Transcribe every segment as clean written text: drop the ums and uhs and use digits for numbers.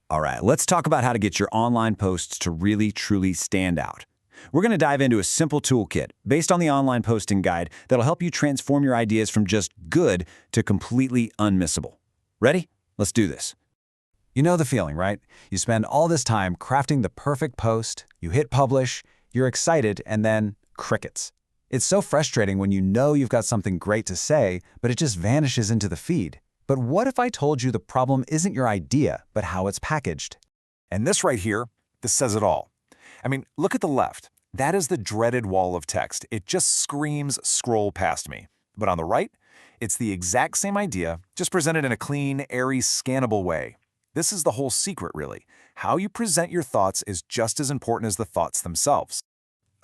All right, let's talk about how to get your online posts to really, truly stand out. We're going to dive into a simple toolkit based on the online posting guide that'll help you transform your ideas from just good to completely unmissable. Ready? Let's do this. You know the feeling, right? You spend all this time crafting the perfect post, you hit publish, you're excited, and then crickets. It's so frustrating when you know you've got something great to say, but it just vanishes into the feed. But what if I told you the problem isn't your idea, but how it's packaged? And this right here, this says it all. I mean, look at the left. That is the dreaded wall of text. It just screams scroll past me. But on the right, it's the exact same idea, just presented in a clean, airy, scannable way. This is the whole secret, really. How you present your thoughts is just as important as the thoughts themselves.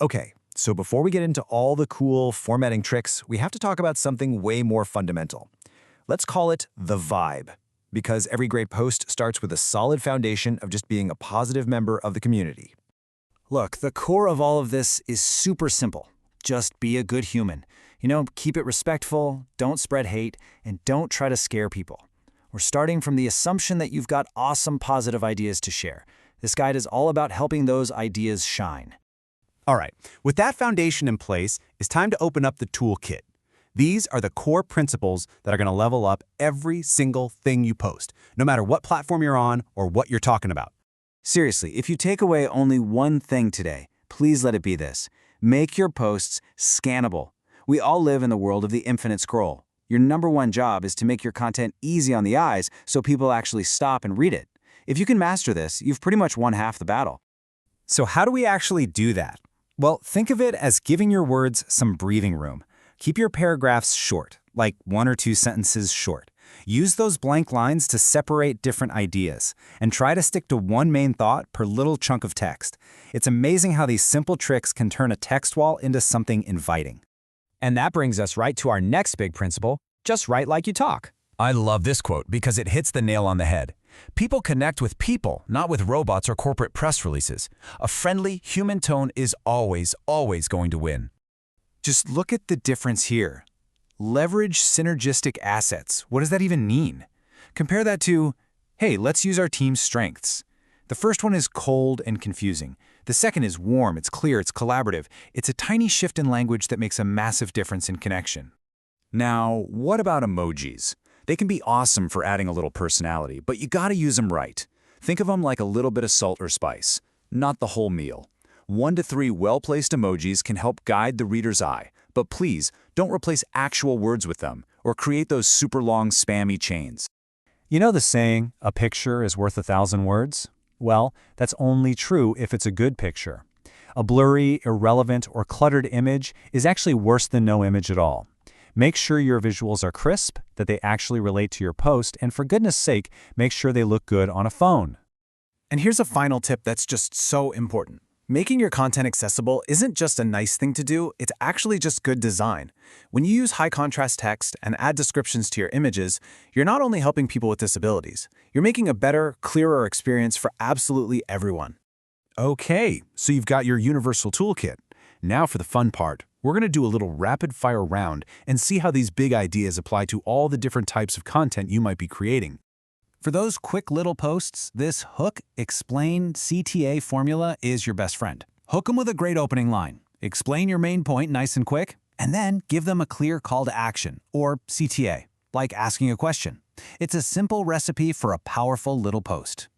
Okay, so before we get into all the cool formatting tricks, we have to talk about something way more fundamental. Let's call it the vibe, because every great post starts with a solid foundation of just being a positive member of the community. Look, the core of all of this is super simple. Just be a good human. Keep it respectful, don't spread hate, and don't try to scare people. We're starting from the assumption that you've got awesome positive ideas to share. This guide is all about helping those ideas shine. All right, with that foundation in place, it's time to open up the toolkit. These are the core principles that are going to level up every single thing you post, no matter what platform you're on or what you're talking about. Seriously, if you take away only one thing today, please let it be this. Make your posts scannable. We all live in the world of the infinite scroll. Your number one job is to make your content easy on the eyes so people actually stop and read it. If you can master this, you've pretty much won half the battle. So how do we actually do that? Well, think of it as giving your words some breathing room. Keep your paragraphs short, like 1 or 2 sentences short. Use those blank lines to separate different ideas, and try to stick to one main thought per little chunk of text. It's amazing how these simple tricks can turn a text wall into something inviting. And that brings us right to our next big principle, just write like you talk. I love this quote because it hits the nail on the head. People connect with people, not with robots or corporate press releases. A friendly, human tone is always, always going to win. Just look at the difference here. Leverage synergistic assets. What does that even mean? Compare that to, hey, let's use our team's strengths. The first one is cold and confusing. The second is warm, it's clear, it's collaborative. It's a tiny shift in language that makes a massive difference in connection. Now, what about emojis? They can be awesome for adding a little personality, but you gotta use them right. Think of them like a little bit of salt or spice, not the whole meal. 1 to 3 well-placed emojis can help guide the reader's eye, but please don't replace actual words with them or create those super long spammy chains. You know the saying, a picture is worth 1,000 words? Well, that's only true if it's a good picture. A blurry, irrelevant, or cluttered image is actually worse than no image at all. Make sure your visuals are crisp, that they actually relate to your post, and for goodness sake, make sure they look good on a phone. And here's a final tip that's just so important. Making your content accessible isn't just a nice thing to do, it's actually just good design. When you use high-contrast text and add descriptions to your images, you're not only helping people with disabilities, you're making a better, clearer experience for absolutely everyone. Okay, so you've got your universal toolkit. Now for the fun part. We're going to do a little rapid-fire round and see how these big ideas apply to all the different types of content you might be creating. For those quick little posts, this hook, explain, CTA formula is your best friend. Hook them with a great opening line. Explain your main point nice and quick, and then give them a clear call to action, or CTA, like asking a question. It's a simple recipe for a powerful little post.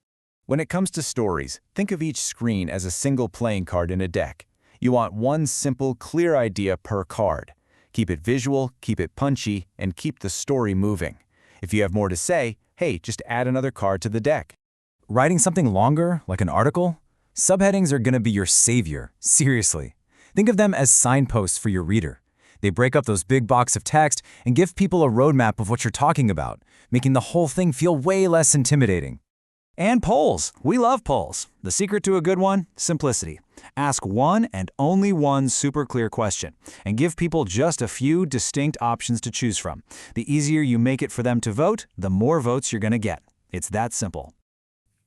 When it comes to stories, think of each screen as a single playing card in a deck. You want one simple, clear idea per card. Keep it visual, keep it punchy, and keep the story moving. If you have more to say, hey, just add another card to the deck. Writing something longer, like an article? Subheadings are going to be your savior, seriously. Think of them as signposts for your reader. They break up those big blocks of text and give people a roadmap of what you're talking about, making the whole thing feel way less intimidating. And polls. We love polls. The secret to a good one? Simplicity. Ask one and only one super clear question, and give people just a few distinct options to choose from. The easier you make it for them to vote, the more votes you're going to get. It's that simple.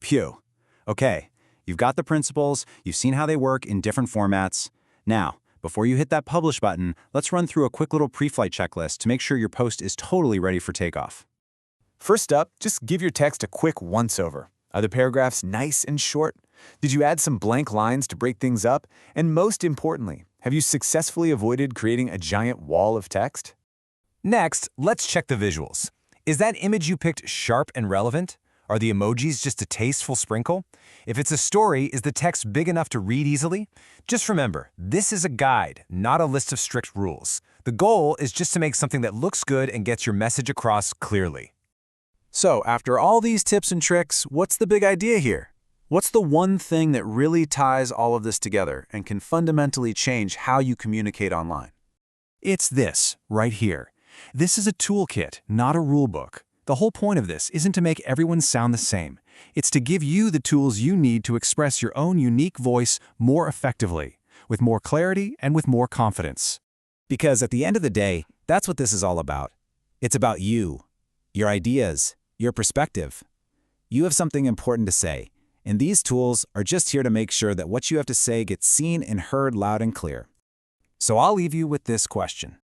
Phew. Okay, you've got the principles, you've seen how they work in different formats. Now, before you hit that publish button, let's run through a quick little pre-flight checklist to make sure your post is totally ready for takeoff. First up, just give your text a quick once-over. Are the paragraphs nice and short? Did you add some blank lines to break things up? And most importantly, have you successfully avoided creating a giant wall of text? Next, let's check the visuals. Is that image you picked sharp and relevant? Are the emojis just a tasteful sprinkle? If it's a story, is the text big enough to read easily? Just remember, this is a guide, not a list of strict rules. The goal is just to make something that looks good and gets your message across clearly. So, after all these tips and tricks, what's the big idea here? What's the one thing that really ties all of this together and can fundamentally change how you communicate online? It's this, right here. This is a toolkit, not a rulebook. The whole point of this isn't to make everyone sound the same. It's to give you the tools you need to express your own unique voice more effectively, with more clarity and with more confidence. Because at the end of the day, that's what this is all about. It's about you, your ideas, your perspective. You have something important to say, and these tools are just here to make sure that what you have to say gets seen and heard loud and clear. So I'll leave you with this question.